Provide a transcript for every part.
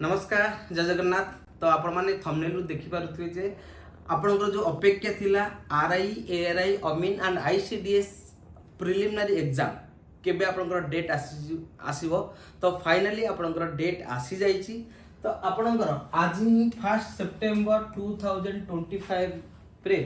नमस्कार जय जगन्नाथ। तो आपण मैंने थंबनेल देखि पारुथिबे जे आपनकर जो अपेक्षा थिला आरआई एआरआई अमीन एंड आईसीडीएस प्रिलिमिनरी एग्जाम केबे आपनकर डेट आसीबो। तो फाइनली आपनकर डेट आसी जाईची। तो आपनकर आज ही 1 सेप्टेम्बर 2025 रे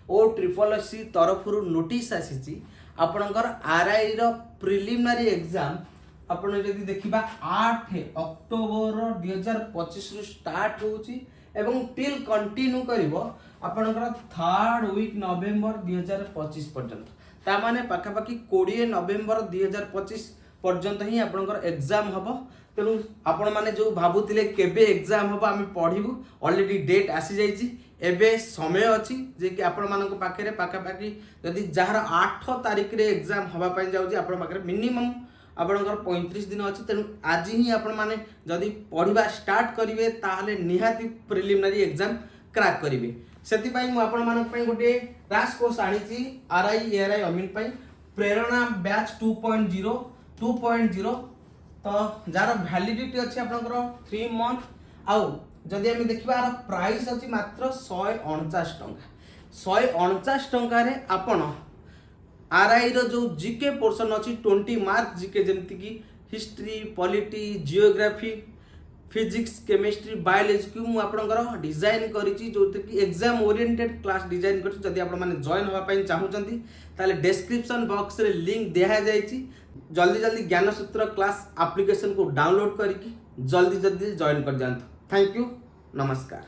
ओ ट्रिपल एससी तरफरु नोटिस आसीची आपनकर आरआई रो प्रिलिमिनरी एग्जाम आपण यदि देखिबा 8 अक्टोबर 2025 रु स्टार्ट होउची एवं टिल कंटिन्यू करिवो आपनकर 3rd वीक नवेम्बर 2025 पर्यंत। ता माने पाखा पाखी 20 नवेम्बर 2025 पर्यंत ही आपनकर एग्जाम हबो। तेनु आपण माने जो भाबुतिले केबे एग्जाम हबो आमे पढिबु ऑलरेडी डेट आसी जाईची। एबे समय अछि जे कि आपण मानको पाखरे पाखा पाखी यदि जहार 8 तारिख रे एग्जाम हबा पई जाउची आपण पाखरे मिनिमम आपनकर 35 दिन अच्छे। तेणु आज ही आपण माने जदि पढ़ा स्टार्ट करेंगे ताहले निहाती प्रिलिमिनरी एग्जाम क्रैक करेंगे। से आपण मानक गोटे क्रैश कोर्स आनी आरआई एआरआई अमीन प्रेरणा बैच 2.0 तो जार वैलिडिटी अच्छी आपनकर 3 मंथ। आउ जदि आम देखा प्राइस अच्छी मात्र 149 टंका। 149 टंकार आपण आरआई रो जो जीके पोर्शन अच्छी 20 मार्क जीके जमती की history polity geography physics chemistry biology को मु आपनकर डिजाइन करिछि जो कि एग्जाम ओरिएंटेड क्लास डिजाइन करिछि। जदि आपण माने जॉइन होबा पई चाहुचंती ताले डिस्क्रिप्शन बॉक्स रे लिंक दिया जायछि। जल्दी जल्दी ज्ञानसूत्र क्लास एप्लीकेशन को डाउनलोड करिकि जल्दी जल्दी जॉइन कर जानत। थैंक यू नमस्कार।